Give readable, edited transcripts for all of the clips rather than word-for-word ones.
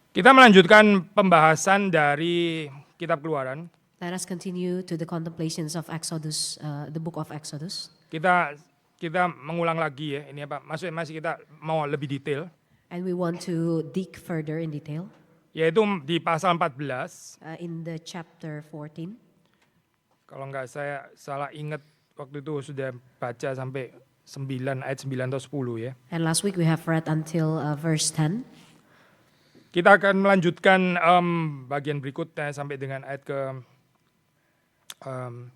Kita melanjutkan pembahasan dari kitab Keluaran. Let us continue to the contemplations of Exodus, the book of Exodus. Kita mengulang lagi ya, ini apa? Masih kita mau lebih detail, And we want to dig further in detail yaitu di pasal 14. in the chapter 14. Kalau nggak saya salah ingat waktu itu sudah baca sampai 9 ayat 9 atau 10 ya. And last week we have read until verse 10. Kita akan melanjutkan bagian berikutnya sampai dengan ayat ke 18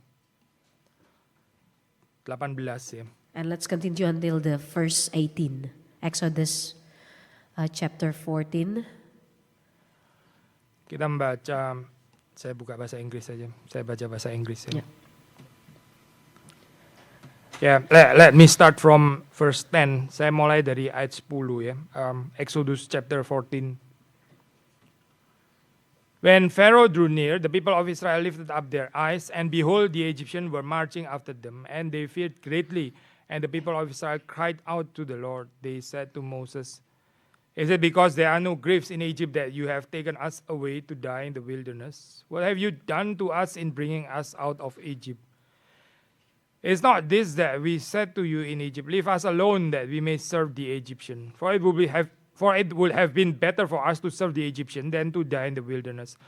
ya. And let's continue until the verse 18. Exodus chapter 14. Kita membaca, saya buka bahasa Inggris saja. Saya baca bahasa Inggris ya. Yeah. Let me start from verse 10. Saya mulai dari ayat 10 ya. Exodus chapter 14. When Pharaoh drew near, the people of Israel lifted up their eyes, and behold, the Egyptians were marching after them, and they feared greatly. And the people of Israel cried out to the Lord. They said to Moses, "Is it because there are no graves in Egypt that you have taken us away to die in the wilderness? What have you done to us in bringing us out of Egypt? Is not this that we said to you in Egypt, leave us alone that we may serve the Egyptian? For it would have been better for us to serve the Egyptian than to die in the wilderness."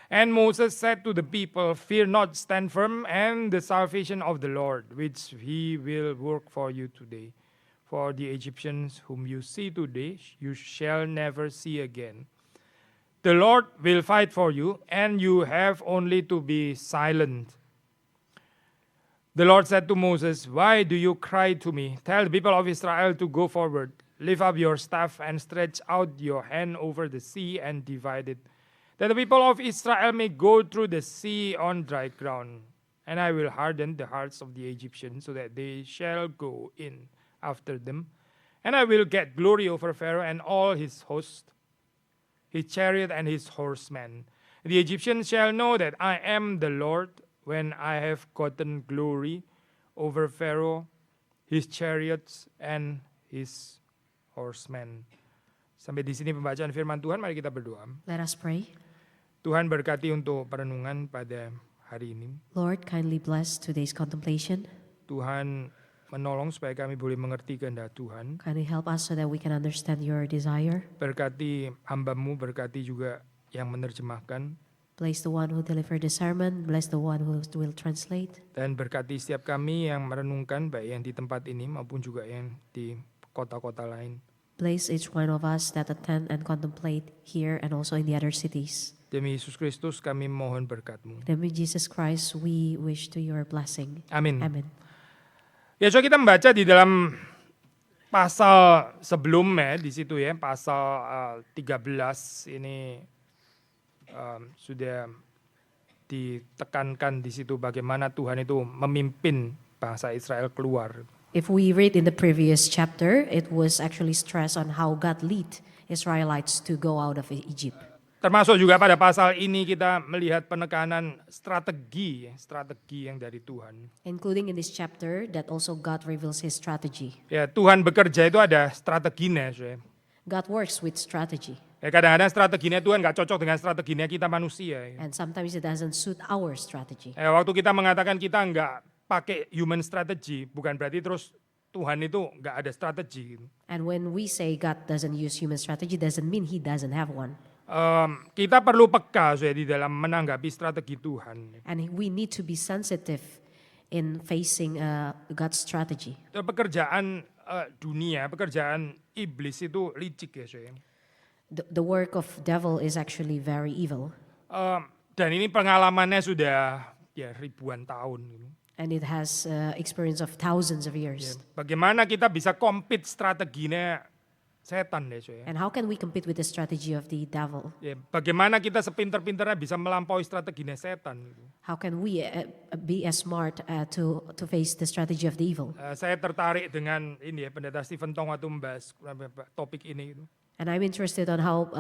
And Moses said to the people, "Fear not, stand firm, and the salvation of the Lord, which he will work for you today. For the Egyptians whom you see today, you shall never see again. The Lord will fight for you, and you have only to be silent." The Lord said to Moses, "Why do you cry to me? Tell the people of Israel to go forward. Lift up your staff and stretch out your hand over the sea and divide it, that the people of Israel may go through the sea on dry ground. And I will harden the hearts of the Egyptians so that they shall go in after them. And I will get glory over Pharaoh and all his host, his chariot and his horsemen. The Egyptians shall know that I am the Lord when I have gotten glory over Pharaoh, his chariots and his horsemen." Sampai di sini pembacaan firman Tuhan, mari kita berdoa. Let us pray. Tuhan berkati untuk perenungan pada hari ini. Lord, kindly bless today's contemplation. Tuhan menolong supaya kami boleh mengerti kehendak Tuhan. Kindly help us so that we can understand your desire. Berkati hamba-Mu, berkati juga yang menerjemahkan. Bless the one who delivered the sermon. Bless the one who will translate. Dan berkati setiap kami yang merenungkan, baik yang di tempat ini maupun juga yang di kota-kota lain. Bless each one of us that attend and contemplate here and also in the other cities. Demi Yesus Kristus kami mohon berkat-Mu. Demi Jesus Christ, we wish to your blessing. Amin. Amen. Ya, coba kita membaca di dalam pasal sebelumnya di situ ya, pasal 13 ini sudah ditekankan di situ bagaimana Tuhan itu memimpin bangsa Israel keluar. If we read in the previous chapter, it was actually stressed on how God lead Israelites to go out of Egypt. Termasuk juga pada pasal ini kita melihat penekanan strategi yang dari Tuhan. Including in this chapter that also God reveals his strategy. Ya, Tuhan bekerja itu ada strateginya. God works with strategy. Ya, kadang-kadang strateginya Tuhan nggak cocok dengan strateginya kita manusia. And sometimes it doesn't suit our strategy. Ya, waktu kita mengatakan kita nggak pakai human strategy, bukan berarti terus Tuhan itu nggak ada strategi. And when we say God doesn't use human strategy, doesn't mean he doesn't have one. Kita perlu peka di dalam menanggapi strategi Tuhan. And we need to be sensitive in facing God's strategy. Pekerjaan dunia, pekerjaan iblis itu licik ya. The work of devil is actually very evil. Dan ini pengalamannya sudah ya ribuan tahun. And it has experience of thousands of years. Bagaimana kita bisa compete strateginya setan ya. And how can we compete with the strategy of the devil? Ya, bagaimana kita sepinter-pinternya bisa melampaui strateginya setan. How can we be as smart to face the strategy of the evil? Saya tertarik dengan ini ya, Pendeta Stephen Tong waktu membahas topik ini. And I'm interested on how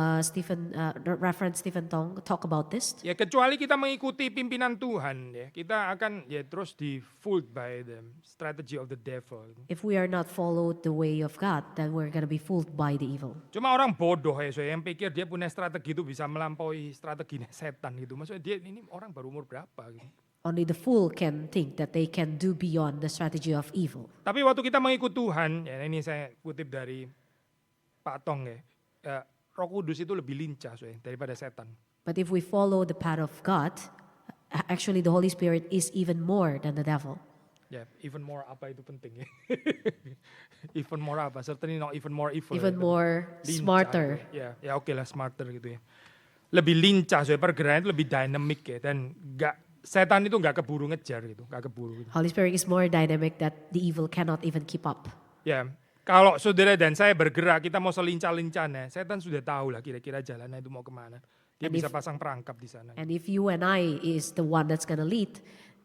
Reverend Stephen Tong talk about this. Ya kecuali kita mengikuti pimpinan Tuhan ya, kita akan ya terus di fooled by the strategy of the devil. If we are not followed the way of God, then we're going to be fooled by the evil. Cuma orang bodoh ya, yang pikir dia punya strategi itu bisa melampaui strateginya setan gitu. Maksudnya dia ini orang baru umur berapa gitu. Only the fool can think that they can do beyond the strategy of evil. Tapi waktu kita mengikut Tuhan, ya ini saya kutip dari Pak Tong ya, Roh Kudus itu lebih lincah daripada setan. But if we follow the path of God, actually the Holy Spirit is even more than the devil. Ya, even more apa itu penting ya. Even more apa? Certainly not even more evil. Even ya, more lincah smarter. gitu ya oke lah smarter gitu ya. Lebih lincah, pergerakannya itu lebih dynamic ya, dan setan itu nggak keburu ngejar gitu, nggak keburu. Gitu. Holy Spirit is more dynamic that the evil cannot even keep up. Ya, kalau saudara dan saya bergerak, kita mau selincah-lincahnya, setan sudah tahu lah kira-kira jalannya itu mau kemana. Dia And bisa pasang perangkap di sana. And if you and I is the one that's going to lead,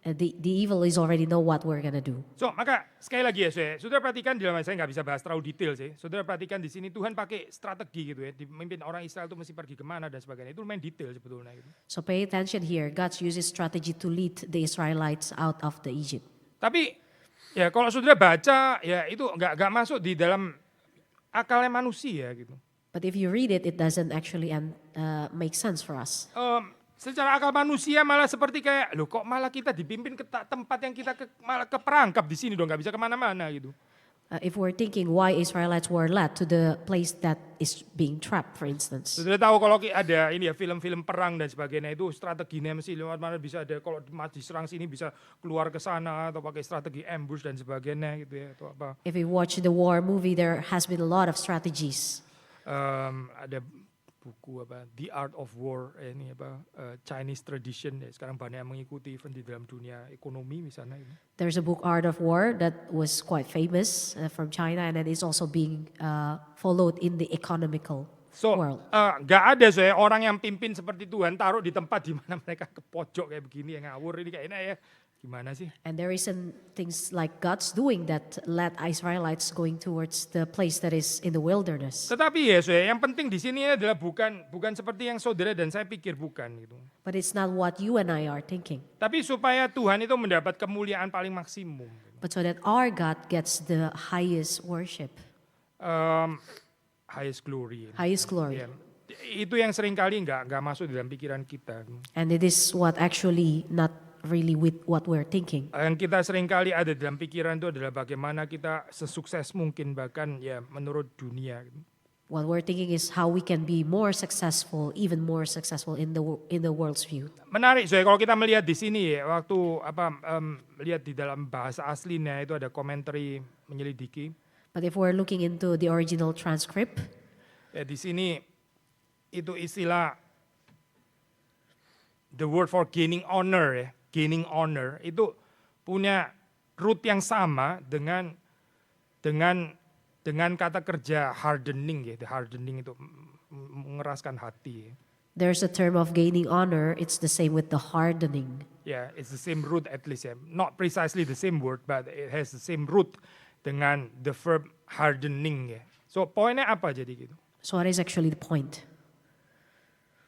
the evil is already know what we're going to do. So, maka sekali lagi ya, saudara perhatikan di dalam, saya nggak bisa bahas terlalu detail sih. Saudara perhatikan di sini Tuhan pakai strategi gitu ya, memimpin orang Israel itu mesti pergi kemana dan sebagainya. Itu lumayan detail sebetulnya. Gitu. So pay attention here. God uses strategy to lead the Israelites out of the Egypt. Tapi ya kalau saudara baca ya itu nggak masuk di dalam akalnya manusia gitu. But if you read it, it doesn't actually make sense for us. Secara akal manusia malah seperti kayak, loh kok malah kita dipimpin ke tempat yang kita malah keperangkap di sini dong, nggak bisa kemana-mana gitu. If we're thinking why Israelites were led to the place that is being trapped, for instance. Sudah tahu kalau ada ini ya film-film perang dan sebagainya itu strateginya mesti lewat mana bisa ada, kalau diserang sini bisa keluar ke sana atau pakai strategi ambush dan sebagainya gitu ya atau apa. If we watch the war movie, there has been a lot of strategies. Ada buku apa The Art of War ini apa Chinese tradition ya, sekarang banyak yang mengikuti even di dalam dunia ekonomi misalnya ini. There's a book Art of War that was quite famous from China, and it is also being followed in the economical world. Nggak ada orang yang pimpin seperti Tuhan taruh di tempat di mana mereka ke pojok kayak begini yang ngawur ini kayaknya ya gimana sih? And there isn't things like God's doing that led Israelites going towards the place that is in the wilderness. Tetapi ya, yang penting di sini adalah bukan seperti yang saudara dan saya pikir bukan gitu. But it's not what you and I are thinking. Tapi supaya Tuhan itu mendapat kemuliaan paling maksimum. But so that our God gets the highest worship. Highest glory. Highest glory. Ya, itu yang seringkali nggak masuk dalam pikiran kita. And it is what actually not really with what we're thinking. Yang kita seringkali ada dalam pikiran itu adalah bagaimana kita sesukses mungkin bahkan ya menurut dunia. What we're thinking is how we can be more successful, even more successful in the world's view. Menarik, kalau kita melihat di sini ya, waktu lihat di dalam bahasa aslinya itu ada komentari menyelidiki. But if we're looking into the original transcript, ya di sini itu istilah the word for gaining honor ya. Gaining honor itu punya root yang sama dengan kata kerja hardening ya, the hardening itu mengeraskan hati. There's a term of gaining honor, it's the same with the hardening. Yeah, it's the same root at least ya. Not precisely the same word, but it has the same root dengan the verb hardening ya. So poinnya apa jadi gitu? So what is actually the point?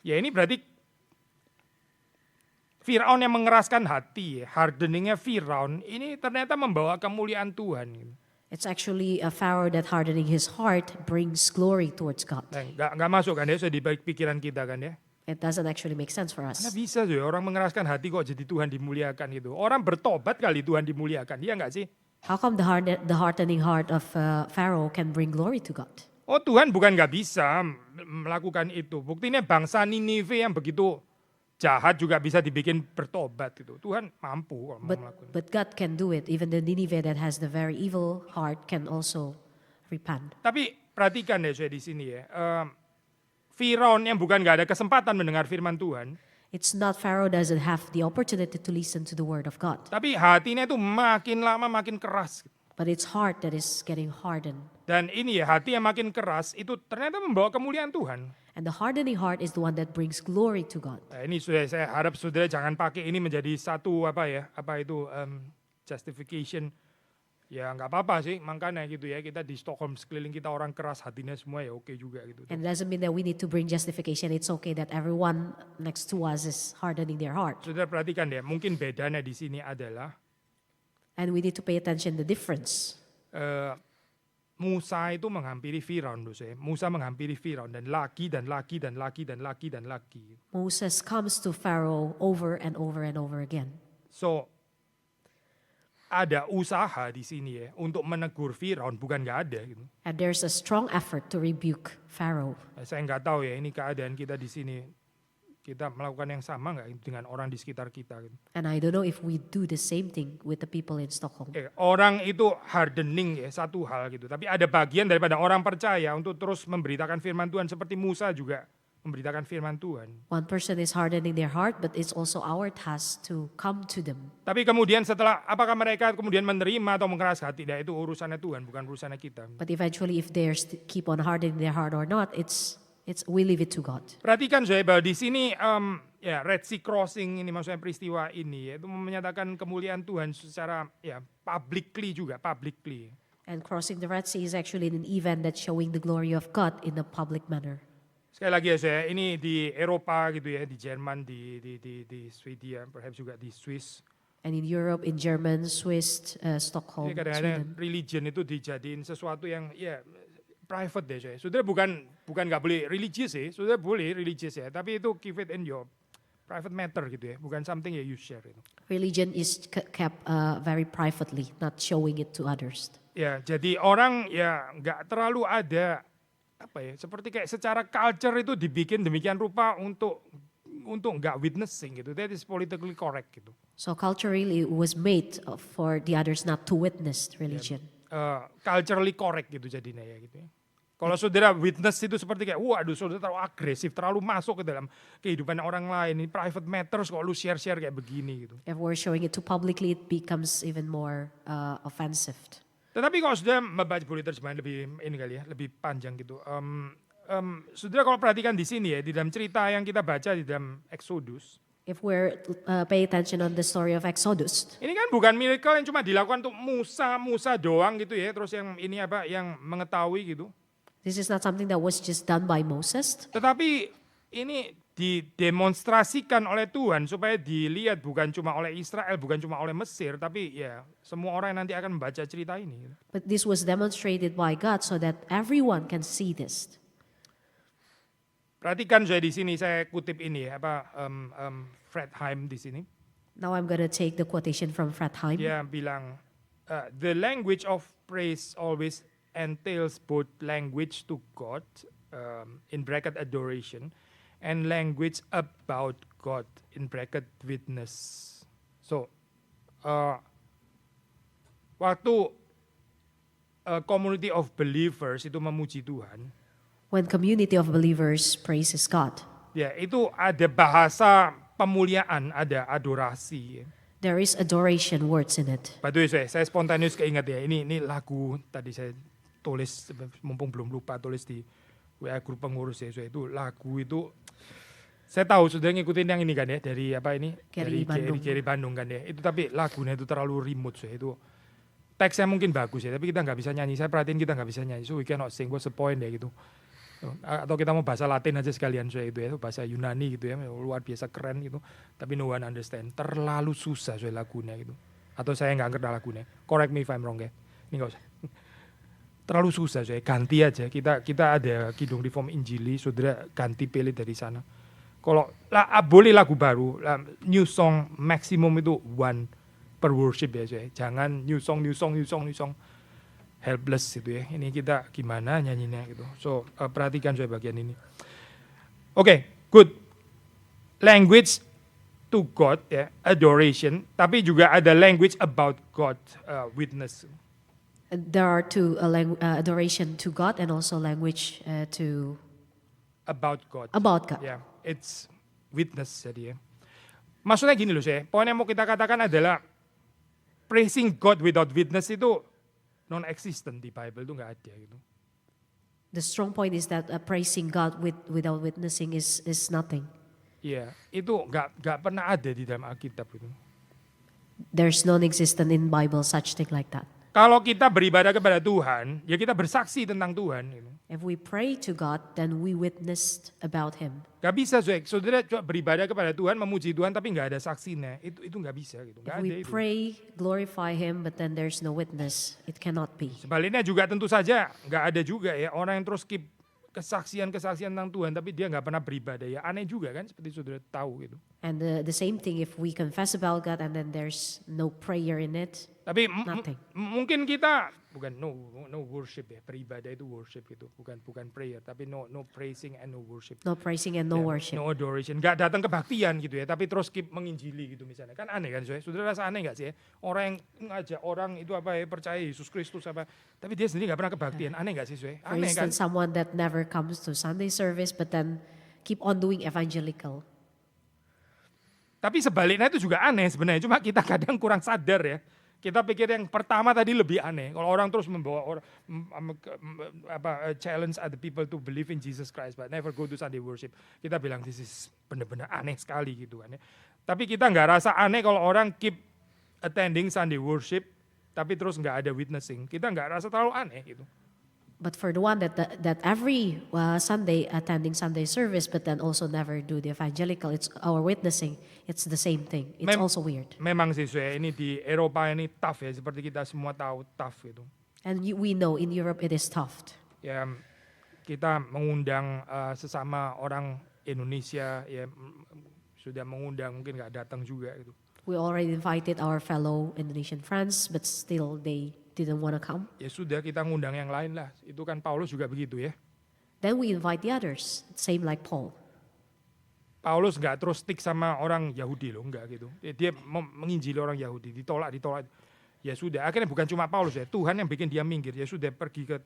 Ya ini berarti Firaun yang mengeraskan hati, hardeningnya Firaun, ini ternyata membawa kemuliaan Tuhan. It's actually a Pharaoh that hardening his heart brings glory towards God. Nggak masuk kan ya, di balik pikiran kita kan ya. It doesn't actually make sense for us. Karena bisa orang mengeraskan hati kok jadi Tuhan dimuliakan gitu. Orang bertobat kali Tuhan dimuliakan, iya nggak sih? How come the hardening heart of Pharaoh can bring glory to God? Oh Tuhan bukan nggak bisa melakukan itu. Buktinya bangsa Ninive yang begitu jahat juga bisa dibikin bertobat itu. Tuhan mampu kalau mau melakukan. But God can do it. Even the Nineveh that has the very evil heart can also repent. Tapi perhatikan ya di sini ya. Firaun yang bukan nggak ada kesempatan mendengar firman Tuhan. It's not Pharaoh doesn't have the opportunity to listen to the word of God. Tapi hatinya itu makin lama makin keras. But it's heart that is getting hardened. Dan ini ya hati yang makin keras itu ternyata membawa kemuliaan Tuhan. And the hardening heart is the one that brings glory to God. Nah, ini saya harap saudara jangan pakai ini menjadi satu justification Ya nggak apa-apa sih, makanya gitu ya, kita di Stockholm sekeliling kita orang keras hatinya semua ya oke juga gitu. And it doesn't mean that we need to bring justification. It's okay that everyone next to us is hardening their heart. Saudara perhatikan ya, mungkin bedanya di sini adalah And we need to pay attention the difference. Musa itu menghampiri Firaun, Musa menghampiri Firaun dan lagi dan lagi dan lagi dan lagi dan lagi. Moses comes to Pharaoh over and over and over again. So ada usaha di sini ya untuk menegur Firaun, bukan nggak ada gitu. And there's a strong effort to rebuke Pharaoh. Saya nggak tahu ya ini keadaan kita di sini, kita melakukan yang sama nggak dengan orang di sekitar kita gitu. And I don't know if we do the same thing with the people in Stockholm. Orang itu hardening ya satu hal gitu, tapi ada bagian daripada orang percaya untuk terus memberitakan firman Tuhan seperti Musa juga memberitakan firman Tuhan. One person is hardening their heart, but it's also our task to come to them. Tapi kemudian setelah apakah mereka kemudian menerima atau mengeras hati, itu urusannya Tuhan, bukan urusannya kita. But eventually, if they keep on hardening their heart or not, it's we leave it to God. Perhatikan saya bahwa di sini ya Red Sea Crossing ini, maksudnya peristiwa ini ya, itu menyatakan kemuliaan Tuhan secara ya publicly. And crossing the Red Sea is actually an event that's showing the glory of God in a public manner. Sekali lagi ya saya, ini di Eropa gitu ya, di Jerman, di Swedia, perhaps juga di Swiss. And in Europe, in German, Swiss, Stockholm, Jadi kadang-kadang Sweden. religion itu dijadiin sesuatu yang ya private deh saya. Saudara bukan nggak boleh religious ya, saudara boleh religious ya, tapi itu keep it in your private matter gitu ya, bukan something you share itu. Religion is kept very privately, not showing it to others. Ya, jadi orang ya nggak terlalu ada apa ya, seperti kayak secara culture itu dibikin demikian rupa untuk nggak witnessing gitu. That is politically correct gitu. So culturally, it was made for the others not to witness religion. Culturally correct gitu jadinya ya gitu ya. Kalau saudara witness itu seperti kayak, waduh saudara terlalu agresif, terlalu masuk ke dalam kehidupan orang lain, ini private matters kok lu share-share kayak begini gitu. If we're showing it too publicly, it becomes even more offensive. Tetapi kalau sudah membaca, boleh terjemahan lebih ini kali ya, lebih panjang gitu. Saudara kalau perhatikan di sini ya, di dalam cerita yang kita baca di dalam Exodus, If we're pay attention on the story of Exodus, ini kan bukan miracle yang cuma dilakukan untuk Musa doang gitu ya, terus yang ini apa, yang mengetahui gitu. this is not something that was just done by Moses, Tetapi ini didemonstrasikan oleh Tuhan supaya dilihat bukan cuma oleh Israel, bukan cuma oleh Mesir, tapi ya semua orang yang nanti akan membaca cerita ini. but this was demonstrated by God so that everyone can see this. Perhatikan saya di sini, saya kutip ini ya, Fred Heim di sini. Now I'm going to take the quotation from Fredheim. Dia bilang, the language of praise always entails both language to God, in bracket adoration, and language about God, in bracket witness. So, waktu community of believers itu memuji Tuhan, When community of believers praises God, ya itu ada bahasa pemuliaan, ada adorasi. there is adoration words in it. By the way, saya spontaneous keinget ya, ini lagu tadi saya tulis, mumpung belum lupa tulis di WA grup pengurus ya, itu lagu itu saya tahu sudah ngikutin yang ini kan ya, dari apa ini, Gary Bandung. Gary Bandung kan ya, itu tapi lagunya itu terlalu remote saya itu. Teksnya mungkin bagus ya, tapi kita nggak bisa nyanyi. Saya perhatiin kita nggak bisa nyanyi, so we cannot sing, what's the point ya gitu. Atau kita mau bahasa Latin aja sekalian saya itu ya, bahasa Yunani gitu ya, luar biasa keren gitu, tapi no one understand, terlalu susah saya lagunya gitu, atau saya nggak ngerti lagunya, correct me if I'm wrong ya, ini nggak usah, terlalu susah saya, ganti aja, kita ada Kidung Reform Injili, saudara ganti pilih dari sana, kalau boleh lagu baru, new song maksimum itu one per worship ya saya, jangan new song, helpless gitu ya. Ini kita gimana nyanyinya gitu. So perhatikan saya bagian ini. Oke, good. Language to God ya, adoration. Tapi juga ada language about God, witness. There are two adoration to God and also language to About God. God. Ya, it's witness jadi ya. Maksudnya gini loh saya. Poin yang mau kita katakan adalah praising God without witness itu non-existent di Bible itu nggak ada gitu. The strong point is that praising God without witnessing is nothing. Iya, itu nggak pernah ada di dalam Alkitab itu. There's non-existent in Bible such thing like that. Kalau kita beribadah kepada Tuhan, ya kita bersaksi tentang Tuhan. Gitu. If we pray to God, then we witnessed about Him. Gak bisa, saudara cuma beribadah kepada Tuhan, memuji Tuhan, tapi nggak ada saksinya. Itu nggak bisa, gitu. If Nggak ada we itu. pray, glorify Him, but then there's no witness, it cannot be. Sebaliknya juga tentu saja nggak ada juga ya orang yang terus keep kesaksian tentang Tuhan, tapi dia nggak pernah beribadah. Ya aneh juga kan, seperti saudara tahu gitu. And the same thing if we confess about God and then there's no prayer in it, Tapi nothing. mungkin kita bukan no worship ya, beribadah itu worship gitu, bukan prayer, tapi no praising and no worship. No praising and no Ya, worship. no adoration, nggak datang kebaktian gitu ya, tapi terus keep menginjili gitu misalnya. Kan aneh kan, saudara rasa aneh nggak sih ya? Orang yang ngajak orang itu apa ya, percaya Yesus Kristus apa, tapi dia sendiri nggak pernah kebaktian, aneh nggak sih, For aneh kan? instance, someone that never comes to Sunday service but then keep on doing evangelical. Tapi sebaliknya itu juga aneh sebenarnya, cuma kita kadang kurang sadar ya. Kita pikir yang pertama tadi lebih aneh. Kalau orang terus membawa orang challenge other people to believe in Jesus Christ but never go to Sunday worship. Kita bilang this is benar-benar aneh sekali gitu kan ya. Tapi kita nggak rasa aneh kalau orang keep attending Sunday worship tapi terus nggak ada witnessing. Kita nggak rasa terlalu aneh gitu. But for the one that every Sunday attending Sunday service, but then also never do the evangelical, it's our witnessing. It's the same thing. It's also weird. Memang sih ini di Eropa ini tough ya, seperti kita semua tahu tough gitu. And we know in Europe it is tough. Ya kita mengundang sesama orang Indonesia ya sudah mengundang mungkin nggak datang juga gitu. We already invited our fellow Indonesian friends, but still they didn't want to come. Ya sudah kita ngundang yang lain lah. Itu kan Paulus juga begitu ya. Then we invite the others, same like Paul. Paulus nggak terus stick sama orang Yahudi loh, enggak gitu. Dia menginjili orang Yahudi, ditolak. Ya sudah, akhirnya bukan cuma Paulus ya, Tuhan yang bikin dia minggir. Ya sudah pergi ke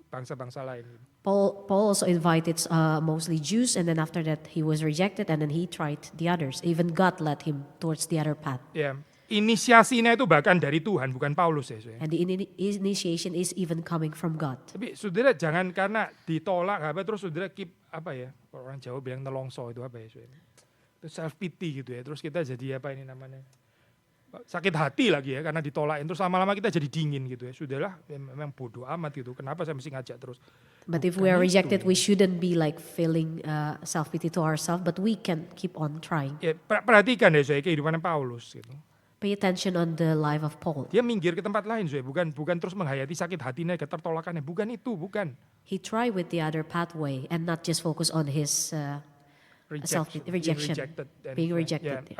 bangsa-bangsa lain. Paul also invited mostly Jews, and then after that he was rejected, and then he tried the others. Even God led him towards the other path. Ya, inisiasinya itu bahkan dari Tuhan, bukan Paulus ya. And the initiation is even coming from God. Tapi saudara jangan karena ditolak apa terus saudara keep apa ya, orang Jawa bilang nelongso itu apa ya, itu self pity gitu ya. Terus kita jadi apa ini namanya, sakit hati lagi ya karena ditolakin, terus lama-lama kita jadi dingin gitu ya. Sudahlah memang bodoh amat gitu, kenapa saya mesti ngajak terus. But if we are rejected, we shouldn't be like feeling self pity to ourselves, but we can keep on trying. Ya, perhatikan ya saya kehidupan Paulus gitu. Pay attention on the life of Paul. Dia minggir ke tempat lain, bukan terus menghayati sakit hatinya, ketertolakannya, bukan itu, bukan. He tried with the other pathway and not just focus on his rejection, being rejected.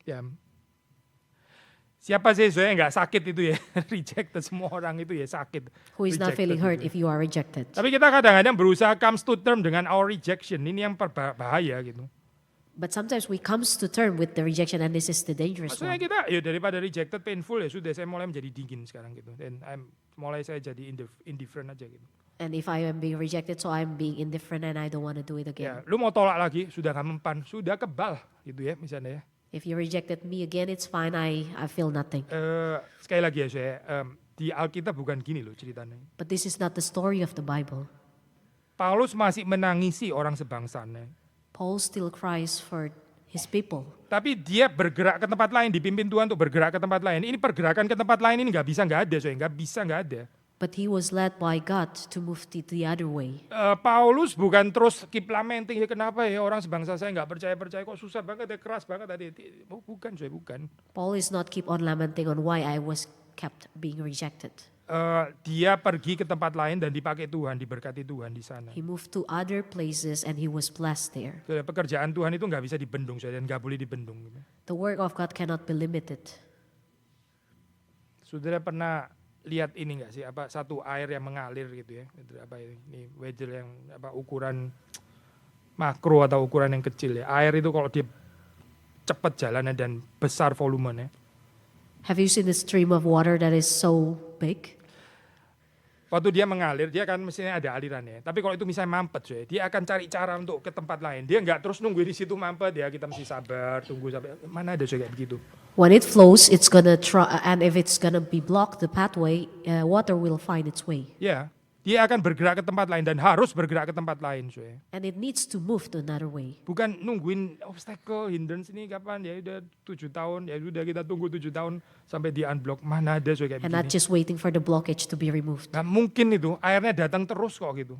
Ya. Siapa sih yang nggak sakit itu ya, rejected, semua orang itu ya sakit. Who is not feeling hurt gitu. if you are rejected? Tapi kita kadang-kadang berusaha comes to term dengan our rejection, ini yang bahaya gitu. But sometimes we comes to term with the rejection, and this is the dangerous Maksudnya one. kita ya daripada rejected painful ya sudah, saya mulai menjadi dingin sekarang gitu. Dan mulai saya jadi indifferent aja gitu. And if I am being rejected, so I'm being indifferent and I don't want to do it Ya, again. lu mau tolak lagi sudah gak mempan, sudah kebal gitu ya misalnya ya. If you rejected me again, it's fine. I feel nothing. Sekali lagi ya saya, di Alkitab bukan gini loh ceritanya. But this is not the story of the Bible. Paulus masih menangisi orang sebangsanya. Paul still cries for his people. Tapi dia bergerak ke tempat lain, dipimpin Tuhan untuk bergerak ke tempat lain. Ini pergerakan ke tempat lain ini nggak ada, nggak ada. But he was led by God to move to the other way. Paulus bukan terus keep lamenting, ya kenapa ya orang sebangsa saya nggak percaya kok susah banget ya, keras banget tadi. Bukan. Paul is not keep on lamenting on why I was kept being rejected. Dia pergi ke tempat lain dan dipakai Tuhan, diberkati Tuhan di sana. He moved to other places and he was blessed there. Pekerjaan Tuhan itu nggak bisa dibendung, dan nggak boleh dibendung. The work of God cannot be limited. Saudara pernah lihat ini nggak sih, satu air yang mengalir gitu ya, ini weather yang ukuran makro atau ukuran yang kecil ya. Air itu kalau dia cepat jalannya dan besar volumenya. Have you seen the stream of water that is so big? Waktu dia mengalir, dia kan mestinya ada alirannya. Tapi kalau itu misalnya mampet, dia akan cari cara untuk ke tempat lain. Dia nggak terus nunggu di situ mampet, ya kita mesti sabar, tunggu sampai mana ada kayak begitu. When it flows, it's gonna try, and if it's gonna be blocked the pathway, water will find its way. Ya, dia akan bergerak ke tempat lain dan harus bergerak ke tempat lain. And it needs to move to another way. Bukan nungguin obstacle, hindrance ini kapan, ya udah 7 tahun, ya udah kita tunggu 7 tahun sampai di unblock. Mana ada kayak And not begini. just waiting for the blockage to be removed. Nggak mungkin itu, airnya datang terus kok gitu.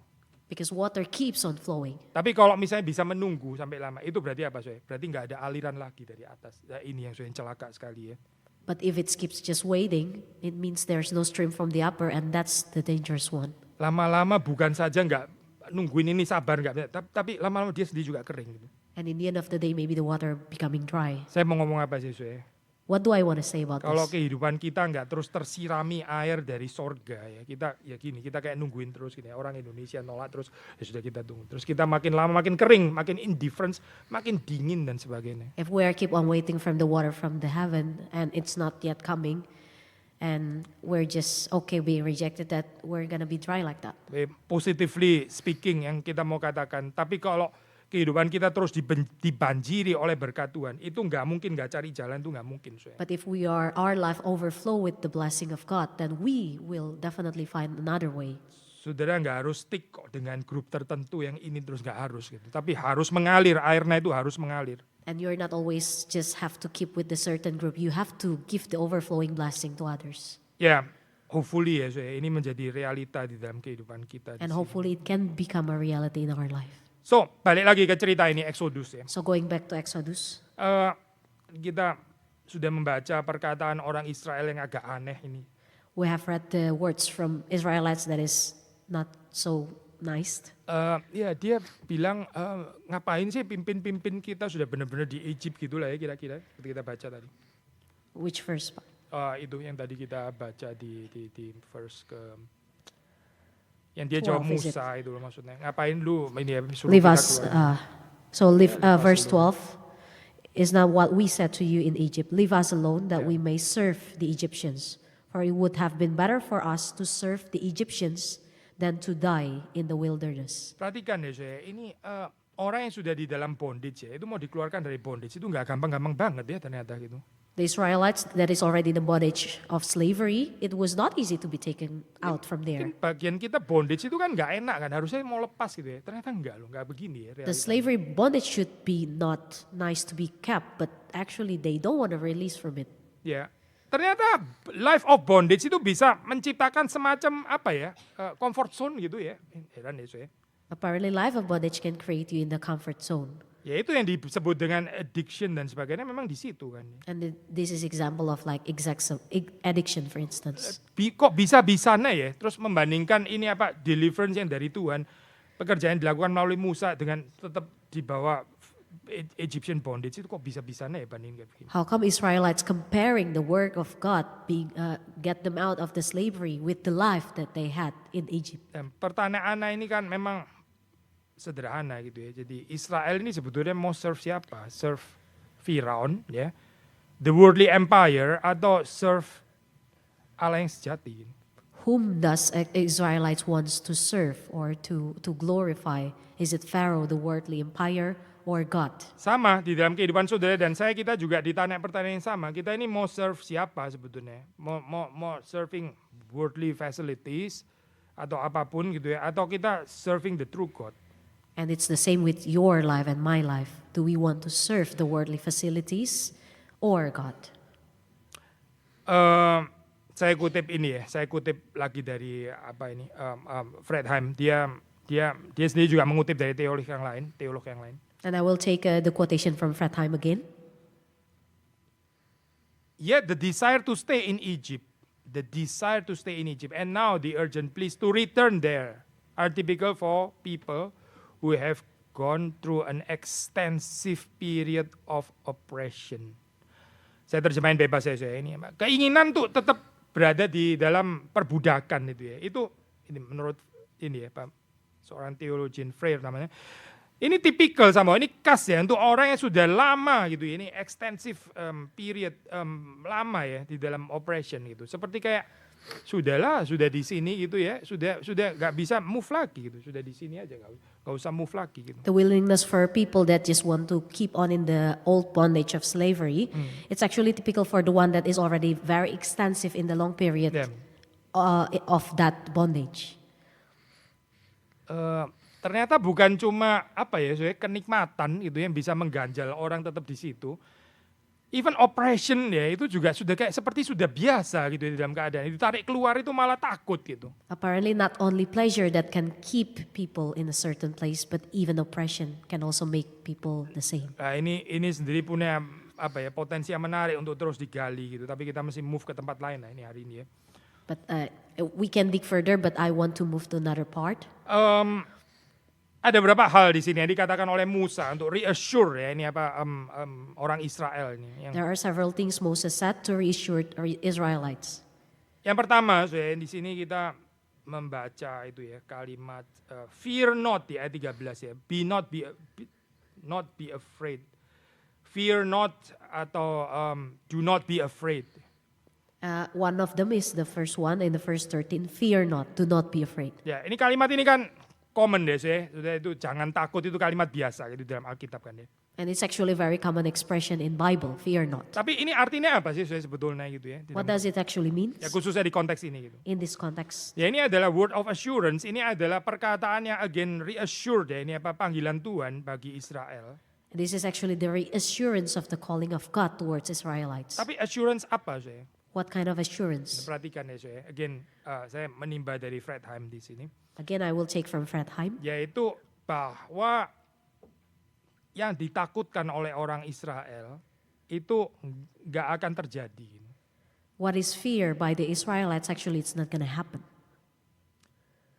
Because water keeps on flowing. Tapi kalau misalnya bisa menunggu sampai lama, itu berarti apa Berarti nggak ada aliran lagi dari atas. Nah, ini yang celaka sekali ya. But if it keeps just waiting, it means there's no stream from the upper, and that's the dangerous one. Lama-lama bukan saja nggak nungguin ini sabar nggak, tapi lama-lama dia sendiri juga kering gitu. And in the end of the day, maybe the water becoming dry. Saya mau ngomong apa sih What do I want to say about Kalau this? kehidupan kita nggak terus tersirami air dari sorga ya, kita kayak nungguin terus gini. Orang Indonesia nolak terus, ya sudah kita tunggu. Terus kita makin lama makin kering, makin indifference, makin dingin dan sebagainya. If we are keep on waiting from the water from the heaven, and it's not yet coming, and we're just okay being rejected, that we're gonna be dry like that. Positively speaking yang kita mau katakan, tapi kalau kehidupan kita terus dibanjiri oleh berkat Tuhan, itu nggak mungkin nggak cari jalan, itu nggak mungkin. But if our life overflow with the blessing of God, then we will definitely find another way. Saudara nggak harus stick kok dengan grup tertentu yang ini terus, nggak harus gitu. Tapi harus mengalir, airnya itu harus mengalir. And you're not always just have to keep with the certain group. You have to give the overflowing blessing to others. Ya, hopefully ya, ini menjadi realita di dalam kehidupan kita. And hopefully it can become a reality in our life. So, balik lagi ke cerita ini, Exodus ya. So going back to Exodus, Kita sudah membaca perkataan orang Israel yang agak aneh ini. we have read the words from Israelites that is not so nice. Ya, dia bilang, ngapain sih pimpin-pimpin kita sudah benar-benar di Egypt gitulah ya kira-kira. Ketika kita baca tadi. Which verse? Itu yang tadi kita baca di verse ke... Yang dia 12, jawab is it? Musa itu loh maksudnya. Ngapain lu ini ya suruh Leave kita us. keluar. Verse 12 is not what we said to you in Egypt. Leave us alone that Yeah. we may serve the Egyptians. For it would have been better for us to serve the Egyptians than to die in the wilderness. Perhatikan ya saya, ini orang yang sudah di dalam bondage ya, itu mau dikeluarkan dari bondage itu nggak gampang-gampang banget ya ternyata gitu. The Israelites that is already in the bondage of slavery, it was not easy to be taken out from there. Mungkin bagian kita bondage itu kan nggak enak kan, harusnya mau lepas gitu ya. Ternyata enggak loh, nggak begini ya The realitanya. slavery bondage should be not nice to be kept, but actually they don't want to release from it. Ya, ternyata life of bondage itu bisa menciptakan semacam apa ya, comfort zone gitu ya. Heran ya saya. Apparently, life of bondage can create you in the comfort zone. Ya itu yang disebut dengan addiction dan sebagainya memang di situ kan. And this is example of like addiction, for instance. Kok bisa-bisanya ya, terus membandingkan ini apa deliverance yang dari Tuhan, pekerjaan yang dilakukan melalui Musa dengan tetap di bawah Egyptian bondage itu kok bisa-bisanya ya bandingin kayak begini. How come Israelites comparing the work of God being get them out of the slavery with the life that they had in Egypt? Dan pertanyaan ini kan memang sederhana gitu ya. Jadi Israel ini sebetulnya mau serve siapa? Serve Firaun ya, the worldly empire, atau serve Allah yang sejati. Whom does Israelites wants to serve or to glorify? Is it Pharaoh, the worldly empire, or God? Sama di dalam kehidupan saudara dan saya, kita juga ditanya pertanyaan yang sama. Kita ini mau serve siapa sebetulnya? Mau serving worldly facilities atau apapun gitu ya, atau kita serving the true God? And it's the same with your life and my life. Do we want to serve the worldly facilities or God? Saya kutip ini ya, saya kutip lagi dari apa ini, Fred Heim. Dia sendiri juga mengutip dari teolog yang lain. And I will take the quotation from Fredheim again. Yet the desire to stay in Egypt, and now the urgent pleas to return there are typical for people who have gone through an extensive period of oppression. Saya terjemahin bebas ya saya ini. Keinginan tuh tetap berada di dalam perbudakan itu ya. Itu ini menurut ini ya Pak, seorang theologian Freire namanya. Ini tipikal sama, ini khas ya untuk orang yang sudah lama gitu ya. Ini extensive period lama ya di dalam oppression gitu. Seperti kayak sudah di sini gitu ya, sudah nggak bisa move lagi gitu, sudah di sini aja nggak usah move lagi gitu. The willingness for people that just want to keep on in the old bondage of slavery, it's actually typical for the one that is already very extensive in the long period Yeah. of that bondage. ternyata bukan cuma apa ya, kenikmatan itu yang bisa mengganjal orang tetap di situ. Even oppression ya itu juga sudah kayak seperti sudah biasa gitu ya, di dalam keadaan ditarik keluar itu malah takut gitu. Apparently, not only pleasure that can keep people in a certain place, but even oppression can also make people the same. Nah, ini sendiri punya apa ya, potensi yang menarik untuk terus digali gitu. Tapi kita mesti move ke tempat lain lah ini hari ini ya. But we can dig further, but I want to move to another part. Ada beberapa hal di sini yang dikatakan oleh Musa untuk reassure ya ini apa orang Israel ini. There are several things Moses said to reassure Israelites. Yang pertama, di sini kita membaca itu ya kalimat fear not di ayat 13 ya. Not be afraid. Fear not atau do not be afraid. One of them is the first one in the verse 13. Fear not, do not be afraid. Ya, ini kalimat ini kan common deh itu jangan takut itu kalimat biasa gitu dalam Alkitab kan ya. And it's actually a very common expression in Bible, fear not. Tapi ini artinya apa sih sebetulnya gitu ya? What does it actually mean? Ya khususnya di konteks ini gitu. In this context? Ya ini adalah word of assurance, ini adalah perkataan yang again reassured ya, ini apa panggilan Tuhan bagi Israel. This is actually the reassurance of the calling of God towards Israelites. Tapi assurance apa sih? What kind of assurance? Perhatikan ya saya. Again, saya menimba dari Fredheim di sini. Again, I will take from Fredheim. Yaitu bahwa yang ditakutkan oleh orang Israel itu nggak akan terjadi. What is fear by the Israelites, actually it's not going to happen.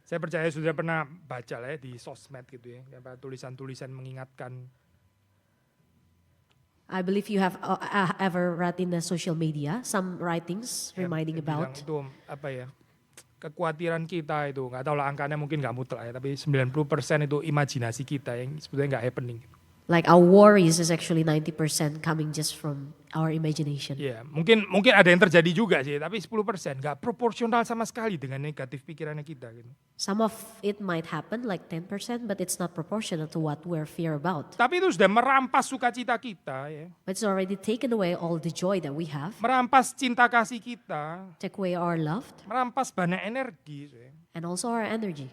Saya percaya sudah pernah baca lah ya di sosmed gitu ya, tulisan-tulisan mengingatkan. I believe you have ever read in the social media some writings reminding about. Itu apa ya, kekhawatiran kita itu, nggak tahu lah angkanya mungkin nggak mutlak ya, tapi 90% itu imajinasi kita yang sebetulnya nggak happening. Like our worries is actually 90% coming just from our imagination. Ya, mungkin ada yang terjadi juga sih, tapi 10% nggak proporsional sama sekali dengan negatif pikirannya kita gitu. Some of it might happen like 10%, but it's not proportional to what we're fear about. Tapi itu sudah merampas sukacita kita ya. But it's already taken away all the joy that we have, Merampas cinta kasih kita, take away our love, merampas banyak energi. and also our energy.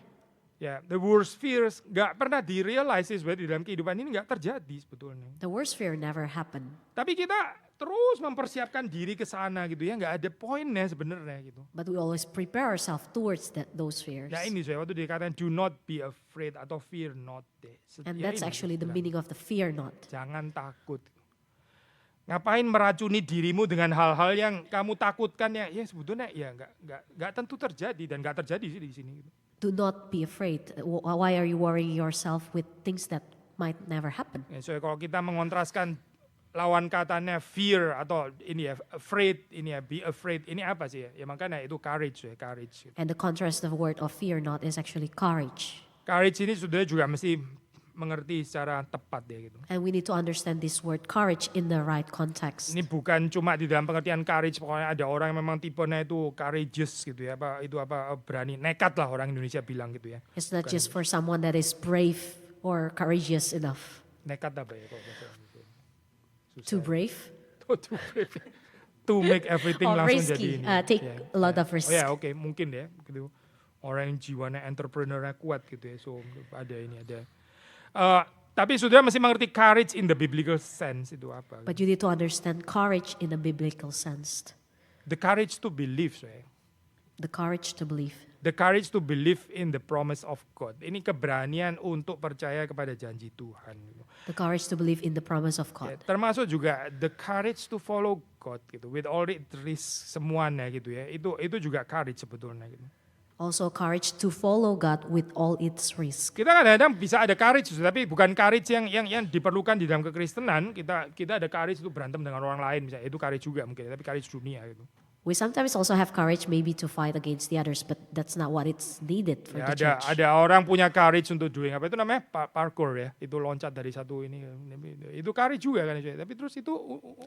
Ya, the worst fears nggak pernah di-realize di dalam kehidupan ini nggak terjadi sebetulnya. The worst fear never happened. Tapi kita terus mempersiapkan diri ke sana gitu ya, nggak ada poinnya sebenarnya gitu. But we always prepare ourselves towards those fears. Ya ini saya waktu dikatakan do not be afraid atau fear not. And Ya that's ini actually the bilang, meaning of the fear not. jangan takut. Ngapain meracuni dirimu dengan hal-hal yang kamu takutkan ya sebetulnya ya nggak tentu terjadi dan nggak terjadi sih di sini. Gitu. Do not be afraid. Why are you worrying yourself with things that might never happen? Ya, so kalau kita mengontraskan lawan katanya fear atau ini ya afraid, ini ya be afraid, ini apa sih ya? Ya makanya itu courage ya, courage. And the contrast of word of fear not is actually courage. Courage ini sudah juga mesti mengerti secara tepat ya gitu. And we need to understand this word courage in the right context. Ini bukan cuma di dalam pengertian courage, pokoknya ada orang yang memang tipenya itu courageous gitu ya, berani, nekat lah orang Indonesia bilang gitu ya. It's not just for someone that is brave or courageous enough. Nekat apa ya kok? Too brave? Too brave. To make everything Or langsung risky. jadi ini. Take a lot of risk. Oh ya oke, mungkin ya gitu. Orang yang jiwanya entrepreneurnya kuat gitu ya, so ada ini ada. Tapi sudah mesti mengerti courage in the biblical sense itu apa. But you need to understand courage in a biblical sense. The courage to believe, The courage to believe. The courage to believe in the promise of God. Ini keberanian untuk percaya kepada janji Tuhan. The courage to believe in the promise of Ya, God. termasuk juga the courage to follow God gitu, with all its risk semuanya gitu ya. Itu juga courage sebetulnya gitu. Also courage to follow God with all its risk. Kita kadang-kadang bisa ada courage, tapi bukan courage yang diperlukan di dalam kekristenan. Kita ada courage itu berantem dengan orang lain, misalnya itu courage juga mungkin, tapi courage dunia gitu. We sometimes also have courage maybe to fight against the others, but that's not what it's needed for Ya, the church. ada orang punya courage untuk doing apa itu namanya parkour ya, itu loncat dari satu ini, itu courage juga kan, tapi terus itu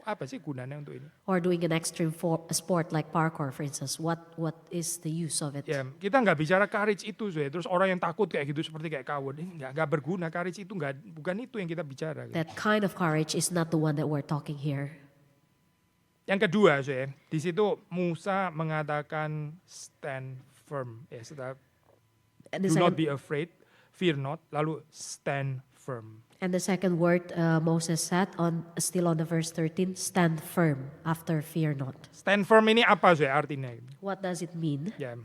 apa sih gunanya untuk ini? Or doing an extreme sport like parkour, for instance. What is the use of it? Ya kita nggak bicara courage itu, terus orang yang takut kayak gitu seperti kayak kawin, nggak berguna courage itu, bukan itu yang kita bicara. Gitu. That kind of courage is not the one that we're talking here. Yang kedua, di situ Musa mengatakan stand firm, do not be afraid, fear not, lalu stand firm. And the second word Moses said still on the verse 13, stand firm after fear not. Stand firm ini apa sih artinya? What does it mean? Ya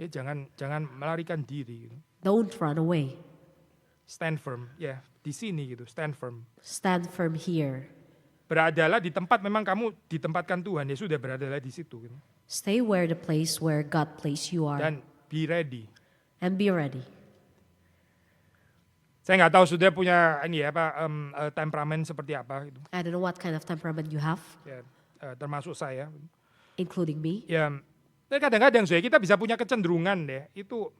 jangan melarikan diri. Gitu. Don't run away. Stand firm, ya di sini gitu, stand firm. Stand firm here. Beradalah di tempat memang kamu ditempatkan Tuhan, ya sudah beradalah di situ. Gitu. Stay where the place where God placed you are. Dan be ready. And be ready. Saya nggak tahu saudara punya ini ya temperamen seperti apa gitu. I don't know what kind of temperament you have, Ya, termasuk saya. including me. Ya, dan kadang-kadang kita bisa punya kecenderungan deh itu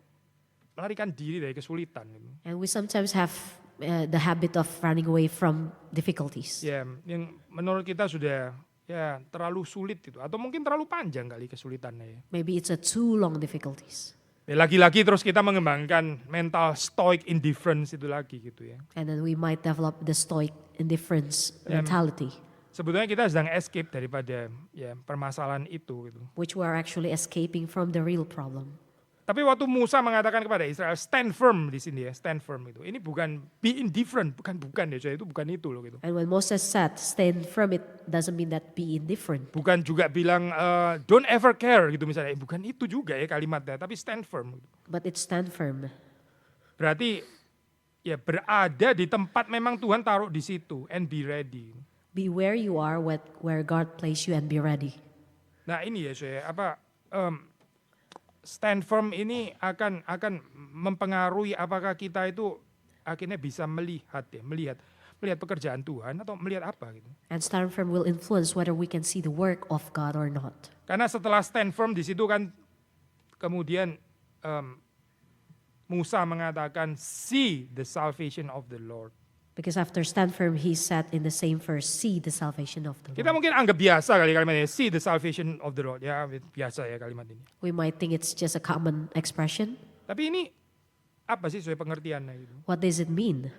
melarikan diri dari kesulitan. Gitu. And we sometimes have the habit of running away from difficulties. Ya, yang menurut kita sudah ya terlalu sulit itu, atau mungkin terlalu panjang kali kesulitannya. Ya. Maybe it's a too long difficulties. Ya, lagi-lagi terus kita mengembangkan mental stoic indifference itu lagi gitu ya. And then we might develop the stoic indifference mentality, Sebetulnya kita sedang escape daripada ya permasalahan itu gitu. which we are actually escaping from the real problem. Tapi waktu Musa mengatakan kepada Israel stand firm di sini ya, stand firm itu. Ini bukan be indifferent, bukan ya, itu bukan itu loh gitu. And when Moses said stand firm, it doesn't mean that be indifferent. Bukan juga bilang don't ever care gitu misalnya. Bukan itu juga ya kalimatnya, tapi stand firm. Gitu. But it's stand firm. Berarti ya berada di tempat memang Tuhan taruh di situ and be ready. Be where you are, where God placed you, and be ready. Nah ini ya saya stand firm ini akan mempengaruhi apakah kita itu akhirnya bisa melihat pekerjaan Tuhan atau melihat apa gitu. And stand firm will influence whether we can see the work of God or not. Karena setelah stand firm di situ kan kemudian Musa mengatakan see the salvation of the Lord. Because after stand firm, he said in the same verse, see the salvation of the Kita Lord. mungkin anggap biasa kali kalimat ini, see the salvation of the Lord. Ya biasa ya kalimat ini. We might think it's just a common expression. Tapi ini apa sih sesuai pengertiannya gitu. What does it mean?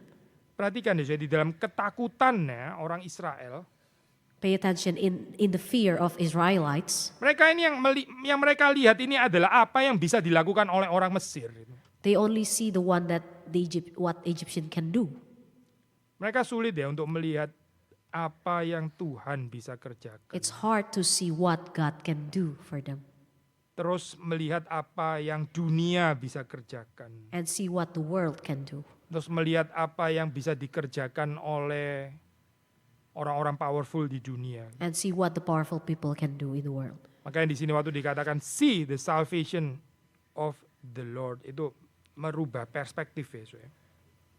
Perhatikan deh, di dalam ketakutannya orang Israel, Pay attention in the fear of Israelites. mereka ini yang mereka lihat ini adalah apa yang bisa dilakukan oleh orang Mesir. Gitu. They only see the one that what Egyptian can do. Mereka sulit ya untuk melihat apa yang Tuhan bisa kerjakan. It's hard to see what God can do for them Terus melihat apa yang dunia bisa kerjakan. and see what the world can do. Terus melihat apa yang bisa dikerjakan oleh orang-orang powerful di dunia. And see what the powerful people can do in the world. Makanya di sini waktu dikatakan see the salvation of the Lord, itu merubah perspektif ya. Soalnya.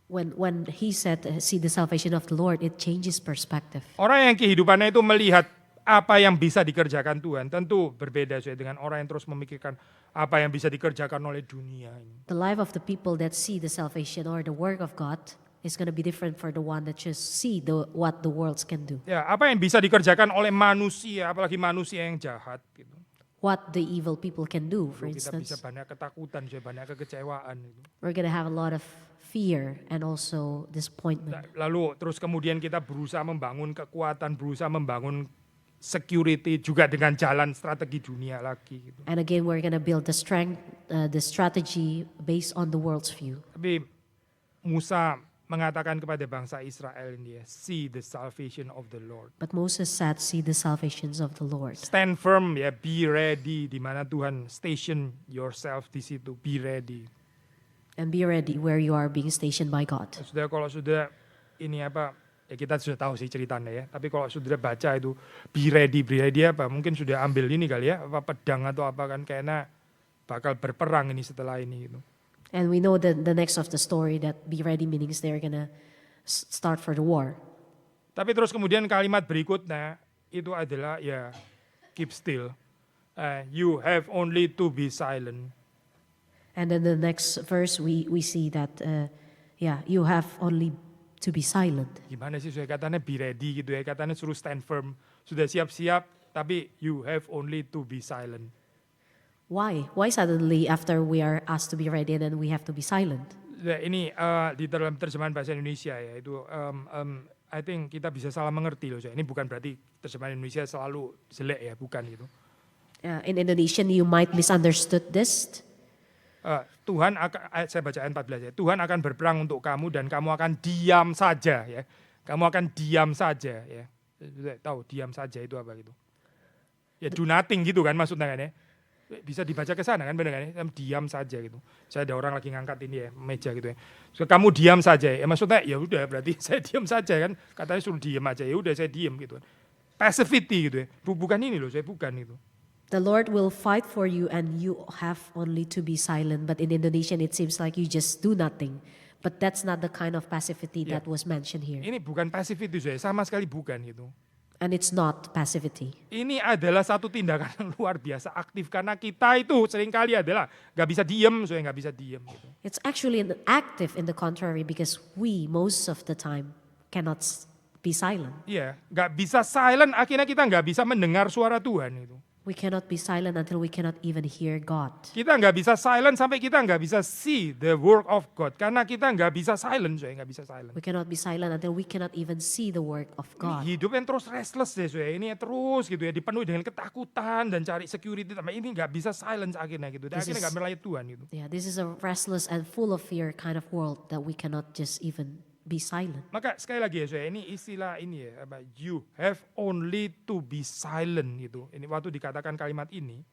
When he said, see the salvation of the Lord, it changes perspective. Orang yang kehidupannya itu melihat apa yang bisa dikerjakan Tuhan, tentu berbeda dengan orang yang terus memikirkan apa yang bisa dikerjakan oleh dunia ini. The life of the people that see the salvation or the work of God is going to be different for the one that just see what the world can do. Ya, apa yang bisa dikerjakan oleh manusia, apalagi manusia yang jahat gitu. What the evil people can do, for Kita bisa instance. banyak ketakutan, banyak kekecewaan gitu. We're going to have a lot of fear and also disappointment. Lalu terus kemudian kita berusaha membangun kekuatan, berusaha membangun security juga dengan jalan strategi dunia lagi gitu. And again, we're going to build the strength, the strategy based on the world's view. Tapi Musa mengatakan kepada bangsa Israel ini ya, see the salvation of the Lord. But Moses said, see the salvations of the Lord. Stand firm ya, be ready di mana Tuhan station yourself di situ, be ready. And be ready where you are being stationed by God. Kalau sudah ini ya kita sudah tahu sih ceritanya ya. Tapi kalau sudah baca itu be ready apa? Mungkin sudah ambil ini kali ya, apa pedang atau apa kan kayaknya bakal berperang ini setelah ini gitu. And we know that the next of the story that be ready meanings they're gonna start for the war. Tapi terus kemudian kalimat berikutnya itu adalah ya keep still. You have only to be silent. And then the next verse we see that you have only to be silent. Gimana sih saya katanya be ready gitu ya, katanya suruh stand firm, sudah siap-siap tapi you have only to be silent. Why? Why suddenly after we are asked to be ready and then we have to be silent? Ya, ini di dalam terjemahan bahasa Indonesia ya itu I think kita bisa salah mengerti loh. Ini bukan berarti terjemahan Indonesia selalu jelek ya, bukan gitu. In Indonesian you might misunderstood this. Tuhan akan, saya baca ayat 14 ya. Tuhan akan berperang untuk kamu dan kamu akan diam saja ya. Kamu akan diam saja ya. Sudah tahu diam saja itu apa gitu? Ya do nothing gitu kan maksudnya kan ya. Bisa dibaca ke sana kan benar kan ya? Diam saja gitu. Saya ada orang lagi ngangkat ini ya meja gitu ya. So, kamu diam saja ya. Maksudnya ya udah berarti saya diam saja kan. Katanya suruh diam aja ya udah saya diam gitu. Passivity gitu ya. Bukan ini loh, saya bukan itu. The Lord will fight for you and you have only to be silent. But in Indonesian, it seems like you just do nothing. But that's not the kind of passivity Yeah. that was mentioned here. Ini bukan passivity saya, sama sekali bukan gitu. And it's not passivity. Ini adalah satu tindakan yang luar biasa aktif karena kita itu seringkali adalah nggak bisa diem, saya nggak bisa diem gitu. It's actually an active in the contrary because we, most of the time, cannot be silent. Iya, nggak bisa silent, akhirnya kita nggak bisa mendengar suara Tuhan itu. We cannot be silent until we cannot even hear God. Kita nggak bisa silent sampai kita nggak bisa see the work of God. Karena kita nggak bisa silent, saya nggak bisa silent. We cannot be silent until we cannot even see the work of God. Ini hidup yang terus restless deh, saya. Ini terus gitu ya, dipenuhi dengan ketakutan dan cari security. Tapi ini nggak bisa silence akhirnya gitu. Dan This akhirnya is- nggak melayani Tuhan gitu. Yeah, this is a restless and full of fear kind of world that we cannot just even be silent. Maka sekali lagi ya, saya, ini istilah ini ya, apa, you have only to be silent gitu. Ini waktu dikatakan kalimat ini,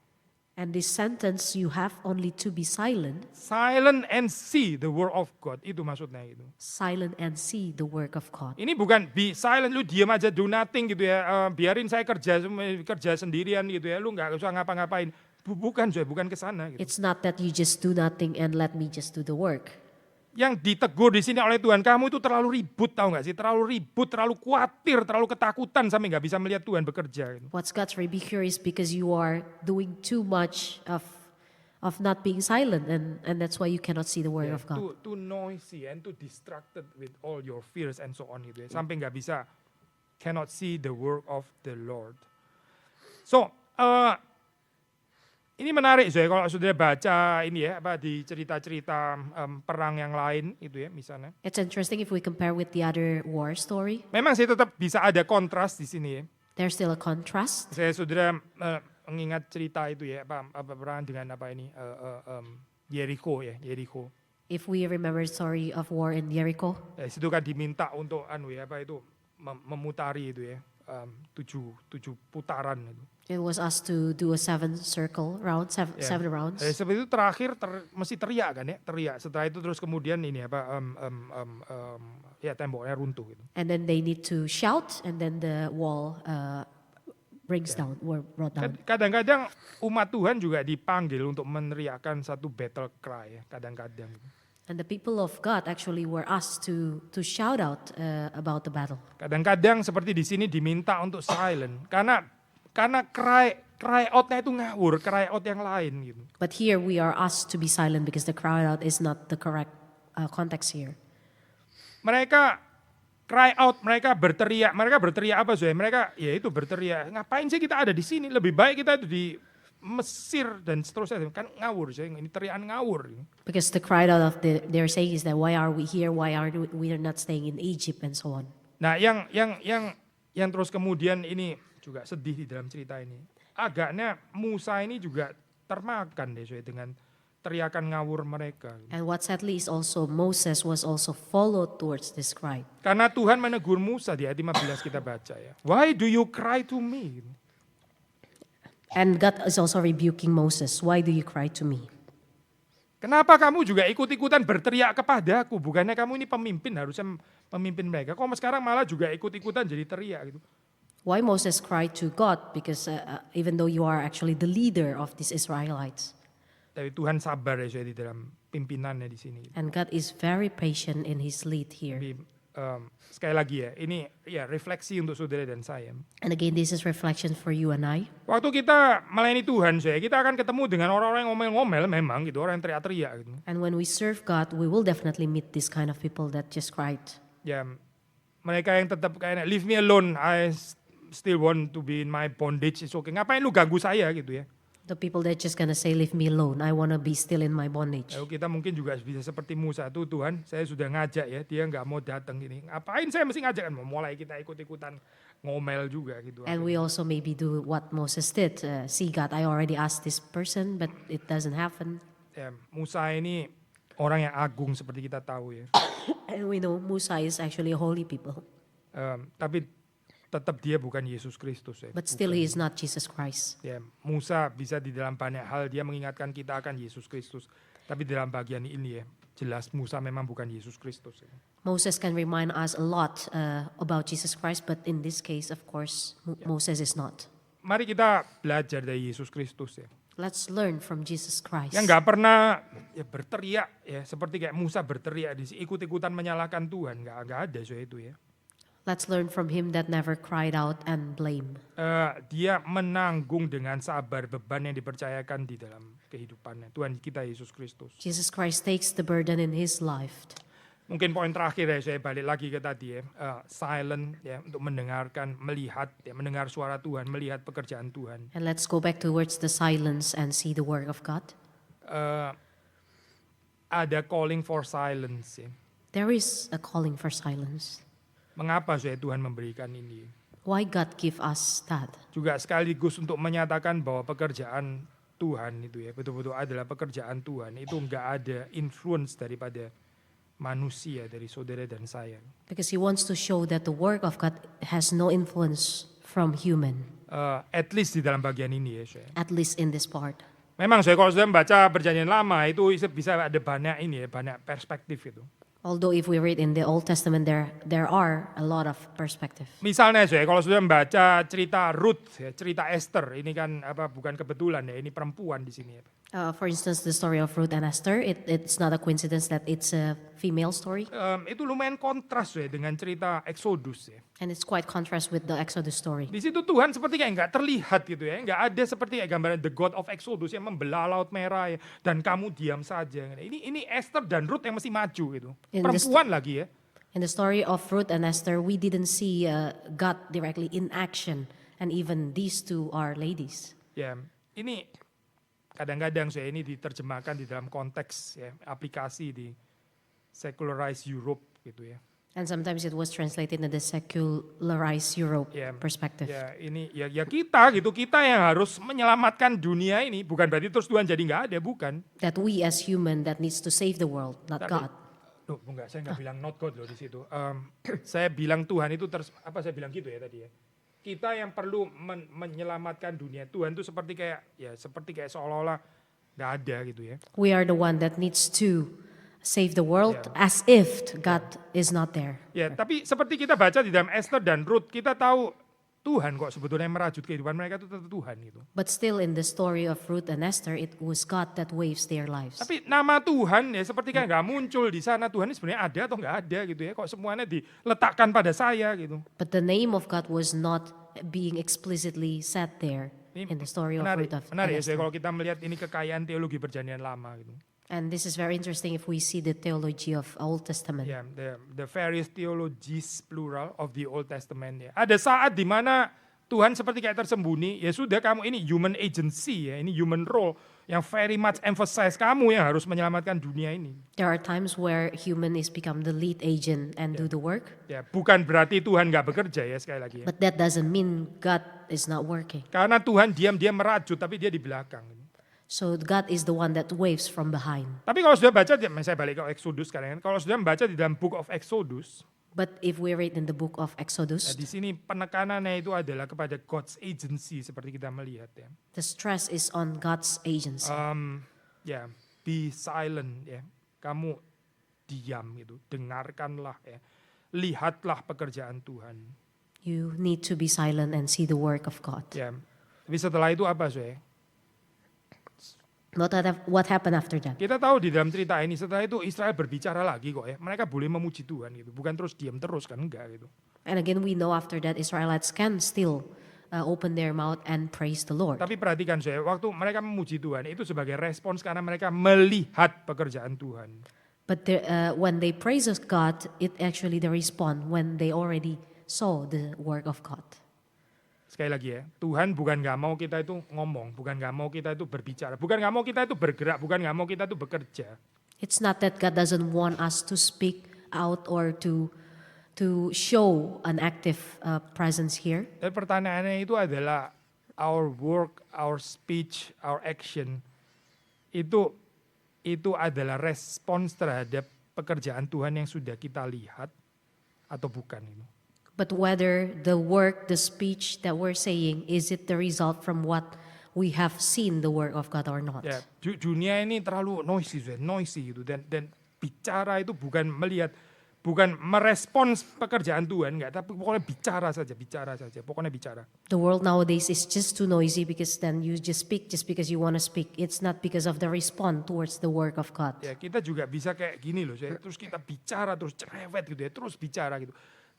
And this sentence, you have only to be silent, silent and see the word of God, itu maksudnya itu. silent and see the work of God. Ini bukan be silent, lu diam aja, do nothing gitu ya, biarin saya kerja sendirian gitu ya, lu nggak usah ngapa-ngapain. Bukan, saya bukan ke sana gitu. It's not that you just do nothing and let me just do the work. Yang ditegur di sini oleh Tuhan, kamu itu terlalu ribut, tahu nggak sih? Terlalu ribut, terlalu khawatir, terlalu ketakutan sampai nggak bisa melihat Tuhan bekerja. Gitu. What's God's rebuke here is because you are doing too much of not being silent, and that's why you cannot see the word Ya, of God. too noisy and too distracted with all your fears and so on gitu ya. Sampai nggak bisa, cannot see the work of the Lord. So, ini menarik saya kalau sudah baca ini ya, apa di cerita-cerita perang yang lain itu ya misalnya. It's interesting if we compare with the other war story. Memang saya tetap bisa ada kontras di sini ya. There's still a contrast. Saya sudah mengingat cerita itu ya, apa perang dengan apa ini Jericho ya, Jericho. If we remember the story of war in Jericho, Ya, situ kan diminta untuk ya apa itu memutari itu ya, tujuh putaran itu. it was us to do a seven Ya. rounds. Seperti itu terakhir mesti teriak kan ya, teriak. Setelah itu terus kemudian ini apa ya temboknya runtuh gitu. And then they need to shout, and then the wall brings down, or brought down. Kadang-kadang umat Tuhan juga dipanggil untuk meneriakkan satu battle cry ya, kadang-kadang. And the people of God actually were asked to shout out about the battle. Kadang-kadang seperti di sini diminta untuk silent karena cry out-nya itu ngawur, cry out yang lain gitu. But here we are asked to be silent because the cry out is not the correct context here. Mereka cry out, mereka berteriak apa sih? Mereka ya itu berteriak. Ngapain sih kita ada di sini? Lebih baik kita itu di Mesir dan seterusnya. Kan ngawur sih, ini teriakan ngawur. Because the cry out of they're saying is that why are we here? Why are we not staying in Egypt and so on? Nah, yang terus kemudian ini juga sedih di dalam cerita ini. Agaknya Musa ini juga termakan deh dengan teriakan ngawur mereka. And what sadly is also Moses was also followed towards this cry. Karena Tuhan menegur Musa di ayat 15 kita baca ya. Why do you cry to me? And God is also rebuking Moses. Why do you cry to me? Kenapa kamu juga ikut-ikutan berteriak kepadaku? Bukannya kamu ini pemimpin, harusnya memimpin mereka. Kok sekarang malah juga ikut-ikutan jadi teriak gitu. Why Moses cried to God? Because even though you are actually the leader of these Israelites. Tapi Tuhan sabar ya di dalam pimpinannya di sini. And God is very patient in his lead here. Tapi sekali lagi ya, ini ya refleksi untuk saudara dan saya. And again, this is reflection for you and I. Waktu kita melayani Tuhan, kita akan ketemu dengan orang-orang yang ngomel-ngomel memang gitu, orang yang teriak-teriak gitu. And when we serve God, we will definitely meet this kind of people that just cried. Ya, mereka yang tetap kayak leave me alone, I still want to be in my bondage, it's okay. Ngapain lu ganggu saya gitu ya. The people that just gonna say, leave me alone, I wanna be still in my bondage. Lalu kita mungkin juga bisa seperti Musa tuh, Tuhan saya sudah ngajak ya, dia nggak mau datang gini. Ngapain saya mesti ngajak kan? Mulai kita ikut-ikutan ngomel juga gitu. And we also maybe do what Moses did. See God, I already asked this person, but it doesn't happen. Musa ini orang yang agung seperti kita tahu ya. And we know Musa is actually a holy people, Tapi tetap dia bukan Yesus Kristus ya. but still bukan. he is not Jesus Christ. Ya, Musa bisa di dalam banyak hal dia mengingatkan kita akan Yesus Kristus. Tapi dalam bagian ini ya, jelas Musa memang bukan Yesus Kristus. Ya. Moses can remind us a lot about Jesus Christ, but in this case, of course, Moses is not. Mari kita belajar dari Yesus Kristus ya. Let's learn from Jesus Christ. Yang nggak pernah ya berteriak ya seperti kayak Musa berteriak ikut-ikutan menyalahkan Tuhan, nggak ada soal itu ya. Let's learn from him that never cried out and blame. Dia menanggung dengan sabar beban yang dipercayakan di dalam kehidupannya. Tuhan kita Yesus Kristus. Jesus Christ takes the burden in his life. Mungkin poin terakhir ya, saya balik lagi ke tadi ya, silent ya untuk mendengarkan, melihat ya, mendengar suara Tuhan, melihat pekerjaan Tuhan. And let's go back towards the silence and see the work of God. Ada calling for silence ya. There is a calling for silence. Mengapa saya Tuhan memberikan ini? Why God give us that? Juga sekaligus untuk menyatakan bahwa pekerjaan Tuhan itu ya betul-betul adalah pekerjaan Tuhan. Itu enggak ada influence daripada manusia, dari saudara dan saya. Because he wants to show that the work of God has no influence from human, At least di dalam bagian ini ya saya. at least in this part. Memang saya kalau sudah membaca perjanjian lama itu bisa ada banyak ini ya, banyak perspektif itu. Although if we read in the Old Testament, there are a lot of perspective. Misalnya saya kalau sudah membaca cerita Ruth, ya, cerita Esther, ini kan bukan kebetulan ya, ini perempuan di sini ya. For instance, the story of Ruth and Esther, it's not a coincidence that it's a female story. Itu lumayan kontras ya dengan cerita Exodus ya. And it's quite contrast with the Exodus story. Di situ Tuhan seperti kayak nggak terlihat gitu ya, nggak ada seperti kayak gambaran the God of Exodus yang membelah laut merah ya, dan kamu diam saja. Ini Esther dan Ruth yang mesti maju gitu, In perempuan lagi ya. In the story of Ruth and Esther, we didn't see God directly in action, and even these two are ladies. Ya, ini kadang-kadang saya ini diterjemahkan di dalam konteks ya, aplikasi di secularized Europe gitu ya. And sometimes it was translated in the secularized Europe Yeah. perspective. Ya ini ya kita gitu, kita yang harus menyelamatkan dunia ini, bukan berarti terus Tuhan jadi nggak ada, bukan. That we as human that needs to save the world, not Tapi- God. Loh, enggak, saya nggak bilang not God loh di situ. Saya bilang Tuhan itu saya bilang gitu ya tadi ya. Kita yang perlu menyelamatkan dunia. Tuhan itu seperti kayak seolah-olah nggak ada gitu ya. We are the one that needs to save the world as if God is not there. Ya, tapi seperti kita baca di dalam Esther dan Ruth, kita tahu Tuhan kok sebetulnya merajut kehidupan mereka itu tetap Tuhan gitu. But still in the story of Ruth and Esther, it was God that waves their lives. Tapi nama Tuhan ya seperti kan nggak muncul di sana. Tuhan ini sebenarnya ada atau nggak ada gitu ya. Kok semuanya diletakkan pada saya gitu. But the name of God was not being explicitly said there in the story of Ruth and Menarik ya, Esther. kalau kita melihat ini kekayaan teologi perjanjian lama gitu. And this is very interesting if we see the theology of Old Testament. Ya, the various theologies plural of the Old Testament ya. Ada saat di mana Tuhan seperti kayak tersembunyi, ya sudah kamu ini human agency ya, ini human role yang very much emphasize kamu yang harus menyelamatkan dunia ini. There are times where human is become the lead agent and do the work, Ya, bukan berarti Tuhan nggak bekerja ya sekali lagi ya. but that doesn't mean God is not working. Karena Tuhan diam-diam merajut tapi dia di belakang. So God is the one that waves from behind. Tapi kalau sudah baca, saya balik ke Exodus sekarang. Kalau sudah membaca di dalam Book of Exodus, But if we read in the book of Exodus, di sini penekanannya itu adalah kepada God's agency seperti kita melihat ya. the stress is on God's agency. Ya, be silent ya. Kamu diam gitu, dengarkanlah ya. Lihatlah pekerjaan Tuhan. You need to be silent and see the work of God. Ya. Tapi setelah itu apa saya? What happened after that? Kita tahu di dalam cerita ini setelah itu Israel berbicara lagi kok ya. Mereka boleh memuji Tuhan gitu, bukan terus diam terus kan enggak gitu. And again, we know after that Israelites can still open their mouth and praise the Lord. Tapi perhatikan saya, waktu mereka memuji Tuhan itu sebagai respons karena mereka melihat pekerjaan Tuhan. But when they praise God, it actually the respond when they already saw the work of God. Sekali lagi ya, Tuhan bukan nggak mau kita itu ngomong, bukan nggak mau kita itu berbicara, bukan nggak mau kita itu bergerak, bukan nggak mau kita itu bekerja. It's not that God doesn't want us to speak out or to show an active presence here. Dan pertanyaannya itu adalah our work, our speech, our action itu itu adalah respons terhadap pekerjaan Tuhan yang sudah kita lihat atau bukan ini. But whether the work, the speech that we're saying, is it the result from what we have seen the work of God or not? Ya, dunia ini terlalu noisy gitu dan bicara itu bukan melihat, bukan merespons pekerjaan Tuhan, enggak, tapi pokoknya bicara saja, pokoknya bicara. The world nowadays is just too noisy because then you just speak just because you want to speak. It's not because of the response towards the work of God. Ya, kita juga bisa kayak gini loh, terus kita bicara terus cerewet gitu ya, terus bicara gitu.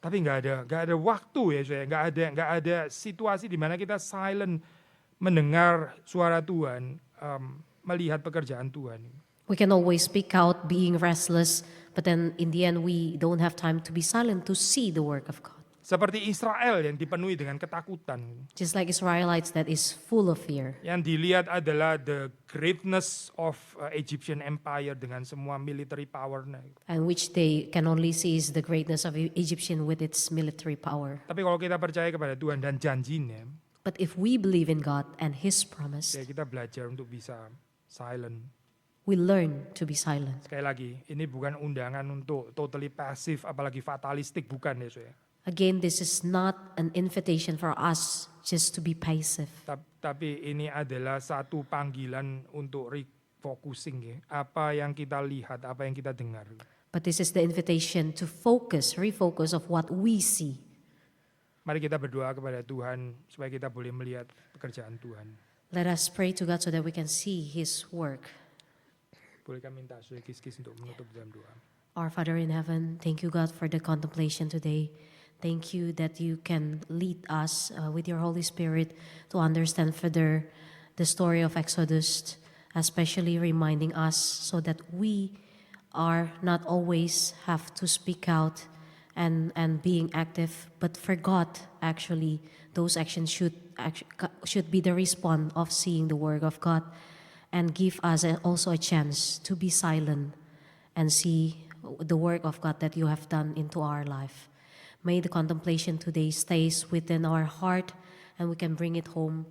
Tapi nggak ada waktu ya, saya nggak ada situasi di mana kita silent mendengar suara Tuhan, melihat pekerjaan Tuhan. We can always speak out being restless, but then in the end we don't have time to be silent to see the work of God. Seperti Israel yang dipenuhi dengan ketakutan. Just like Israelites that is full of fear. Yang dilihat adalah the greatness of Egyptian Empire dengan semua military power-nya. And which they can only see is the greatness of Egyptian with its military power. Tapi kalau kita percaya kepada Tuhan dan janjinya, But if we believe in God and His promise, ya kita belajar untuk bisa silent. we learn to be silent. Sekali lagi, ini bukan undangan untuk totally passive, apalagi fatalistik, bukan ya saya. Again, this is not an invitation for us just to be passive. Tapi ini adalah satu panggilan untuk refocusing ya. Apa yang kita lihat, apa yang kita dengar. But this is the invitation to refocus of what we see. Mari kita berdoa kepada Tuhan supaya kita boleh melihat pekerjaan Tuhan. Let us pray to God so that we can see His work. Boleh kami minta Saudara Kis untuk menutup dalam doa. Our Father in heaven, thank you, God, for the contemplation today. Thank you that you can lead us with your Holy Spirit to understand further the story of Exodus, especially reminding us so that we are not always have to speak out and being active, but for God, actually, those actions should be the response of seeing the work of God and give us also a chance to be silent and see the work of God that you have done into our life. May the contemplation today stays within our heart and we can bring it home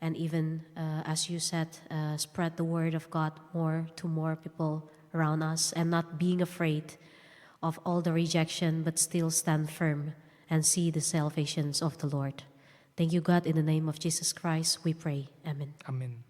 and even, as you said, spread the word of God to more people around us and not being afraid of all the rejection but still stand firm and see the salvations of the Lord. Thank you, God. In the name of Jesus Christ, we pray. Amen. Amin.